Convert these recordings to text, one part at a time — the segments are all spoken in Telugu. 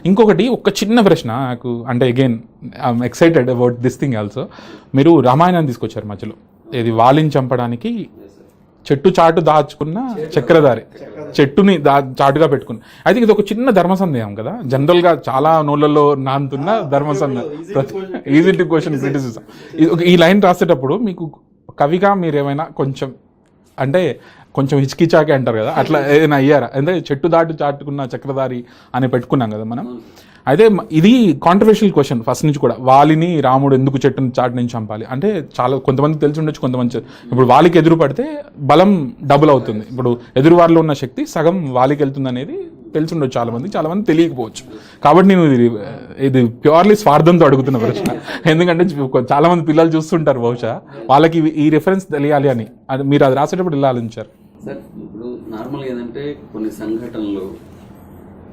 ఇంకొకటి ఒక చిన్న ప్రశ్న నాకు, అంటే again I'm excited about this thing also. మీరు రామాయణాన్ని తీసుకొచ్చారు మధ్యలో, ఇది వాలిని చంపడానికి చెట్టు చాటు దాచుకున్న చక్రధారి, చెట్టుని చాటుగా పెట్టుకుని. అయితే ఇది ఒక చిన్న ధర్మ సందేహం కదా, జనరల్గా చాలా నోళ్ళల్లో నానుతున్న ధర్మ సందేహం. Easy to question criticism. ఈ లైన్ రాసేటప్పుడు మీకు కవిగా మీరు ఏమైనా కొంచెం అంటే కొంచెం హిచ్కిచాకే అంటారు కదా, అట్లా ఏదైనా అయ్యారా? అంటే చెట్టు చాటుకున్న చక్రధారి అని పెట్టుకున్నాం కదా మనం. అయితే ఇది కాంట్రవర్షియల్ క్వశ్చన్ ఫస్ట్ నుంచి కూడా, వాలిని రాముడు ఎందుకు చెట్టుని చాటు నుంచి చంపాలి అంటే చాలా కొంతమందికి తెలిసి ఉండొచ్చు, కొంతమంది ఇప్పుడు వాలికి ఎదురు పడితే బలం డబుల్ అవుతుంది, ఇప్పుడు ఎదురు వారిలో ఉన్న శక్తి సగం వాలికి వెళ్తుంది అనేది తెలిసి ఉండొచ్చు చాలా మంది తెలియకపోవచ్చు. కాబట్టి నేను ఇది ప్యూర్లీ స్వార్థంతో అడుగుతున్న ప్రశ్న, ఎందుకంటే చాలా మంది పిల్లలు చూస్తుంటారు, బహుశా వాళ్ళకి ఈ రిఫరెన్స్ తెలియాలి అని మీరు అది రాసేటప్పుడు ఇలా ఆలోచించారు. సార్ ఇప్పుడు నార్మల్గా ఏంటంటే కొన్ని సంఘటనలు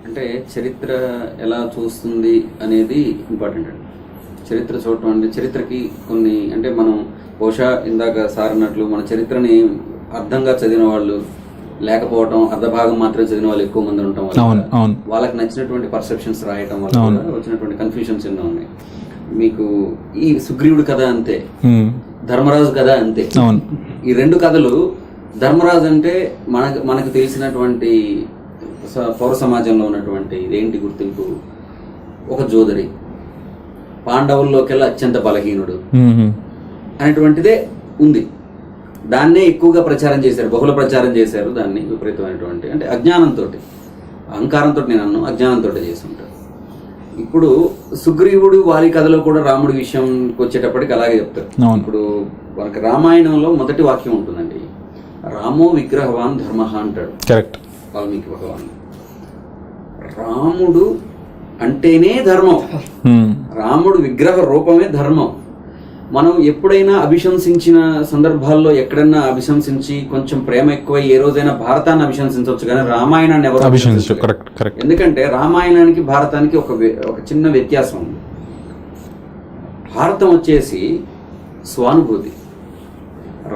అంటే చరిత్ర ఎలా చూస్తుంది అనేది ఇంపార్టెంట్ అండి. చరిత్ర చూడటం అంటే చరిత్రకి కొన్ని అంటే మనం బహుశా ఇందాక సార్ అన్నట్లు మన చరిత్రని అర్థంగా చదివిన వాళ్ళు లేకపోవటం, అర్ధభాగం మాత్రమే చదివిన వాళ్ళు ఎక్కువ మంది ఉండటం వల్ల వాళ్ళకి నచ్చినటువంటి పర్సెప్షన్స్ రాయటం వల్ల వచ్చినటువంటి కన్ఫ్యూజన్స్ ఎన్నో ఉన్నాయి. మీకు ఈ సుగ్రీవుడి కథ అంతే, ధర్మరాజు కథ అంతే. ఈ రెండు కథలు, ధర్మరాజు అంటే మనకు తెలిసినటువంటి పౌర సమాజంలో ఉన్నటువంటి ఇదేంటి గుర్తింపు, ఒక జోదరి, పాండవుల్లోకెల్లా అత్యంత బలహీనుడు అనేటువంటిదే ఉంది. దాన్నే ఎక్కువగా ప్రచారం చేశారు, బహుళ ప్రచారం చేశారు దాన్ని, విపరీతమైనటువంటి అంటే అజ్ఞానంతో, అహంకారంతో, నేను అజ్ఞానంతో చేసి ఉంటారు. ఇప్పుడు సుగ్రీవుడు వారి కథలో కూడా రాముడి విషయంకి వచ్చేటప్పటికి అలాగే చెప్తారు. ఇప్పుడు మనకి రామాయణంలో మొదటి వాక్యం ఉంటుందండి, రామో విగ్రహవాన్ ధర్మ అంటాడు. కరెక్ట్. వాల్మీకి భగవాన్ రాముడు అంటేనే ధర్మం, రాముడు విగ్రహ రూపమే ధర్మం. మనం ఎప్పుడైనా అభిశంసించిన సందర్భాల్లో ఎక్కడన్నా అభిశంసించి కొంచెం ప్రేమ ఎక్కువ ఏ రోజైనా భారతాన్ని అభిశంసించవచ్చు, కానీ రామాయణాన్ని ఎవరు అభిశంసించరు. ఎందుకంటే రామాయణానికి భారతానికి ఒక చిన్న వ్యత్యాసం ఉంది. భారతం వచ్చేసి స్వానుభూతి,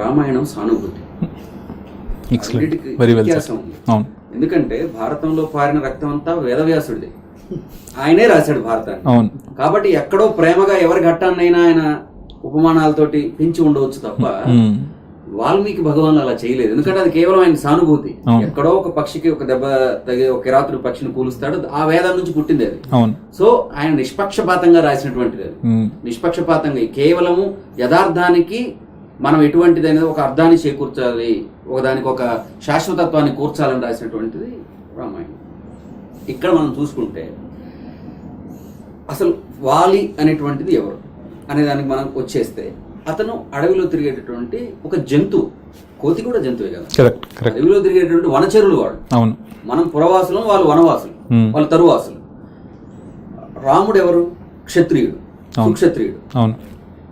రామాయణం సానుభూతి. వ్యత్యాసం ఉంది. ఎందుకంటే భారతంలో పారిన రక్తం అంతా వేదవ్యాసుడిది, ఆయనే రాశాడు భారతాన్ని. కాబట్టి ఎక్కడో ప్రేమగా ఎవరి ఘట్టాన్నైనా ఆయన ఉపమానాలతోటి పెంచి ఉండవచ్చు తప్ప వాల్మీకి భగవాన్ అలా చేయలేదు. ఎందుకంటే అది కేవలం ఆయన సానుభూతి. ఎక్కడో ఒక పక్షికి ఒక దెబ్బ తగి ఒక కిరాతుడు పక్షిని కూలుస్తాడు, ఆ వేదం నుంచి పుట్టింది అది. సో ఆయన నిష్పక్షపాతంగా రాసినటువంటిది అది. నిష్పక్షపాతంగా కేవలము యథార్థానికి మనం ఎటువంటిది అనేది ఒక అర్థాన్ని చేకూర్చాలి, ఒకదానికి ఒక శాశ్వతత్వాన్ని కూర్చాలని రాసినటువంటిది రామాయణం. ఇక్కడ మనం చూసుకుంటే అసలు వాలి అనేటువంటిది ఎవరు అనే దానికి మనం వచ్చేస్తే, అతను అడవిలో తిరిగేటటువంటి ఒక జంతువు. కోతి కూడా జంతువే కదా, అడవిలో తిరిగేటటువంటి వనచరులు వాడు. మనం పురవాసులు, వాళ్ళు వనవాసులు, వాళ్ళు తరువాసులు. రాముడు ఎవరు? క్షత్రియుడు, సుక్షత్రియుడు.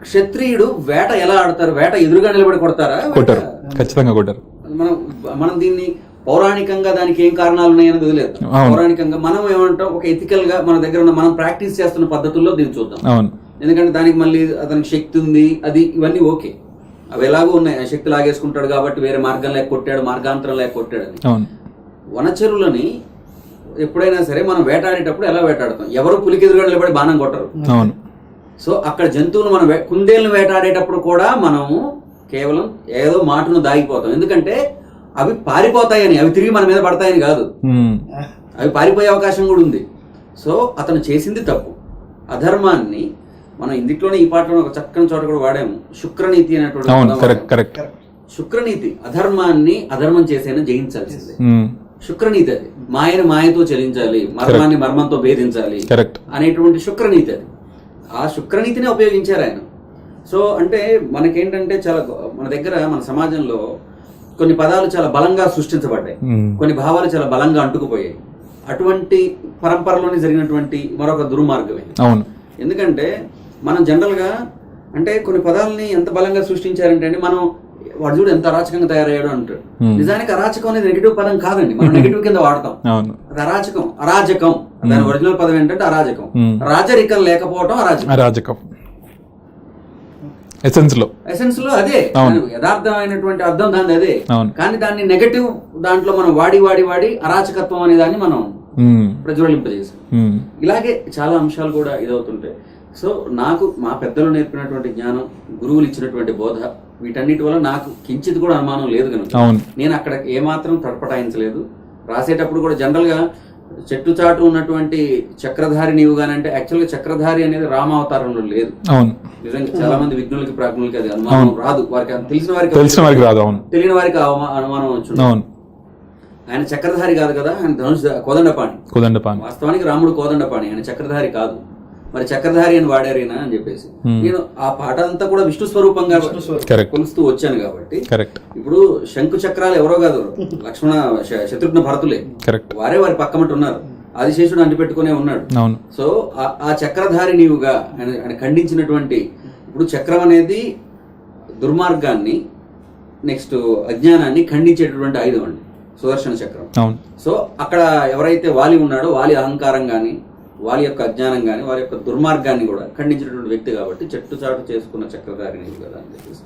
క్షత్రియుడు వేట ఎలా ఆడతారు? వేట ఎదురుగా నిలబడి కొడతారా? ఖచ్చితంగా కొట్టారు. మనం దీన్ని పౌరాణికంగా దానికి ఏం కారణాలు ఉన్నాయని వదిలేదు. పౌరాణికంగా మనం ఏమంటాం, ఒక ఎథికల్ గా మన దగ్గర ఉన్న మనం ప్రాక్టీస్ చేస్తున్న పద్ధతుల్లో దీన్ని చూద్దాం. ఎందుకంటే దానికి మళ్ళీ అతనికి శక్తి ఉంది, అది ఇవన్నీ ఓకే, అవి ఎలాగో ఉన్నాయి. ఆ శక్తి లాగేసుకుంటాడు కాబట్టి వేరే మార్గం లేక కొట్టాడు, మార్గాంతరం లేక కొట్టాడు అని. వనచరులని ఎప్పుడైనా సరే మనం వేటాడేటప్పుడు ఎలా వేటాడతాం? ఎవరు పులికి ఎదురుగా నిలబడి బాణం కొట్టరు. సో అక్కడ జంతువులు మనం కుందేళ్ళను వేటాడేటప్పుడు కూడా మనము కేవలం ఏదో మాటను దాగిపోతాం. ఎందుకంటే అవి పారిపోతాయని, అవి తిరిగి మన మీద పడతాయని కాదు, అవి పారిపోయే అవకాశం కూడా ఉంది. సో అతను చేసింది తప్పు. అధర్మాన్ని మనం ఇందులోనే ఈ పాటలో ఒక చక్కని చోట కూడా వాడాము, శుక్రనీతి అనేటువంటి. శుక్రనీతి అధర్మాన్ని అధర్మం చేసైనా జయించాల్సిందే. శుక్రనీతి అది. మాయను మాయతో చెల్లించాలి, మర్మాన్ని మర్మంతో భేదించాలి అనేటువంటి శుక్రనీతి అది. ఆ శుక్రనీతినే ఉపయోగించారు ఆయన. సో అంటే మనకేంటంటే చాలా మన దగ్గర మన సమాజంలో కొన్ని పదాలు చాలా బలంగా సృష్టించబడ్డాయి, కొన్ని భావాలు చాలా బలంగా అంటుకుపోయాయి. అటువంటి పరంపరలోనే జరిగినటువంటి మరొక దుర్మార్గమే. ఎందుకంటే మనం జనరల్ గా అంటే కొన్ని పదాలని ఎంత బలంగా సృష్టించారంటే అండి, మనం వాడు చూడు ఎంత అరాచకంగా తయారయ్యాడు అంటాడు. నిజానికి అరాచకం అనేది నెగిటివ్ పదం కాదండి, మనం నెగిటివ్ కింద వాడతాం. అది అరాజకం దాని ఒరిజినల్ పదం ఏంటంటే అరాజకం. రాజరికం లేకపోవడం అరాజకం. ఎసెన్స్ లో అదే యథార్థమైనటువంటి అర్థం దాన్ని అదే. కానీ దాన్ని నెగటివ్ దాంట్లో మనం వాడి అరాచకత్వం అనే దాన్ని మనం ప్రజ్వలింపజేశాడు. ఇలాగే చాలా అంశాలు కూడా ఇదవుతుంటాయి. సో నాకు మా పెద్దలు నేర్పినటువంటి జ్ఞానం, గురువులు ఇచ్చినటువంటి బోధ, వీటన్నిటి వల్ల నాకు కించిత్ కూడా అనుమానం లేదు కనుక నేను అక్కడ ఏమాత్రం తడపటాయించలేదు. రాసేటప్పుడు కూడా జనరల్ గా చెట్టు చాటు ఉన్నటువంటి చక్రధారి నీవు గానంటే యాక్చువల్ గా చక్రధారి అనేది రామావతారంలో లేదు. నిజంగా చాలా మంది విఘ్నులకి ప్రాజ్ఞులకి అది అనుమానం రాదు. వారికి తెలిసిన వారికి రాదు, తెలియని వారికి అనుమానం వచ్చింది. ఆయన చక్రధారి కాదు కదా, ఆయన ధనుష్ కోదండపాణి. వాస్తవానికి రాముడు కోదండపాణి, ఆయన చక్రధారి కాదు. మరి చక్రధారి అని వాడారేనా అని చెప్పేసి నేను ఆ పాట అంతా కూడా విష్ణు స్వరూపంగా కొలుస్తూ వచ్చాను. కాబట్టి ఇప్పుడు శంకు చక్రాలు ఎవరో కాదు, లక్ష్మణ శత్రుఘ్న భరతులే, వారే వారి పక్కమటి ఉన్నారు. ఆదిశేషుడు అంటిపెట్టుకునే ఉన్నాడు. సో ఆ చక్రధారి నీవుగా ఆయన ఖండించినటువంటి, ఇప్పుడు చక్రం అనేది దుర్మార్గాన్ని, నెక్స్ట్ అజ్ఞానాన్ని ఖండించేటటువంటి ఆయుధం అండి సుదర్శన చక్రం. సో అక్కడ ఎవరైతే వాలి ఉన్నాడో, వాలి అహంకారం గాని, వారి యొక్క అజ్ఞానం కానీ, వారి యొక్క దుర్మార్గాన్ని కూడా ఖండించినటువంటి వ్యక్తి కాబట్టి చెట్టు చాటు చేసుకున్న చక్రధారి నీవు కదా అని చెప్పేసి